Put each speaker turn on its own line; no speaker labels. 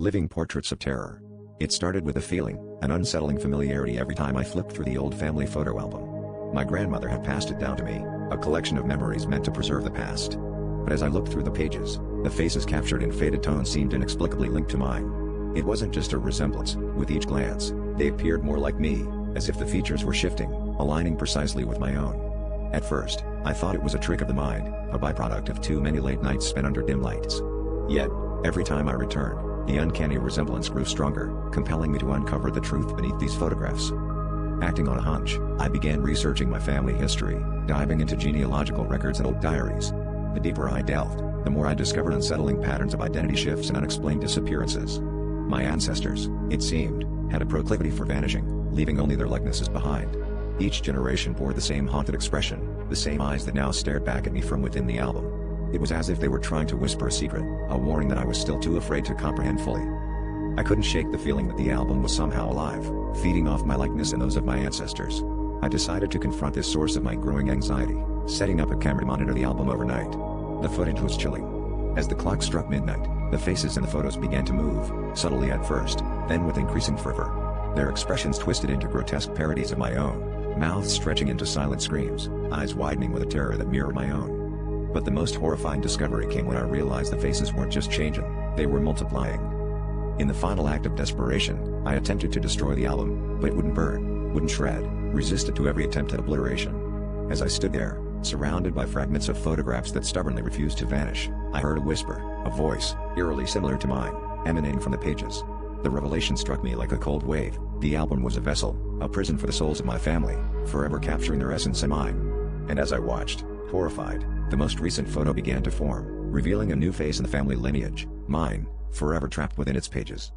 Living portraits of terror. It started with a feeling, an unsettling familiarity every time I flipped through the old family photo album. My grandmother had passed it down to me, a collection of memories meant to preserve the past. But as I looked through the pages, the faces captured in faded tones seemed inexplicably linked to mine. It wasn't just a resemblance; with each glance, they appeared more like me, as if the features were shifting, aligning precisely with my own. At first, I thought it was a trick of the mind, a byproduct of too many late nights spent under dim lights. Yet, every time I returned, the uncanny resemblance grew stronger, compelling me to uncover the truth beneath these photographs. Acting on a hunch, I began researching my family history, diving into genealogical records and old diaries. The deeper I delved, the more I discovered unsettling patterns of identity shifts and unexplained disappearances. My ancestors, it seemed, had a proclivity for vanishing, leaving only their likenesses behind. Each generation bore the same haunted expression, the same eyes that now stared back at me from within the album. It was as if they were trying to whisper a secret, a warning that I was still too afraid to comprehend fully. I couldn't shake the feeling that the album was somehow alive, feeding off my likeness and those of my ancestors. I decided to confront this source of my growing anxiety, setting up a camera to monitor the album overnight. The footage was chilling. As the clock struck midnight, the faces in the photos began to move, subtly at first, then with increasing fervor. Their expressions twisted into grotesque parodies of my own, mouths stretching into silent screams, eyes widening with a terror that mirrored my own. But the most horrifying discovery came when I realized the faces weren't just changing, they were multiplying. In the final act of desperation, I attempted to destroy the album, but it wouldn't burn, wouldn't shred, resisted to every attempt at obliteration. As I stood there, surrounded by fragments of photographs that stubbornly refused to vanish, I heard a whisper, a voice, eerily similar to mine, emanating from the pages. The revelation struck me like a cold wave. The album was a vessel, a prison for the souls of my family, forever capturing their essence and mine. And as I watched, horrified, the most recent photo began to form, revealing a new face in the family lineage, mine, forever trapped within its pages.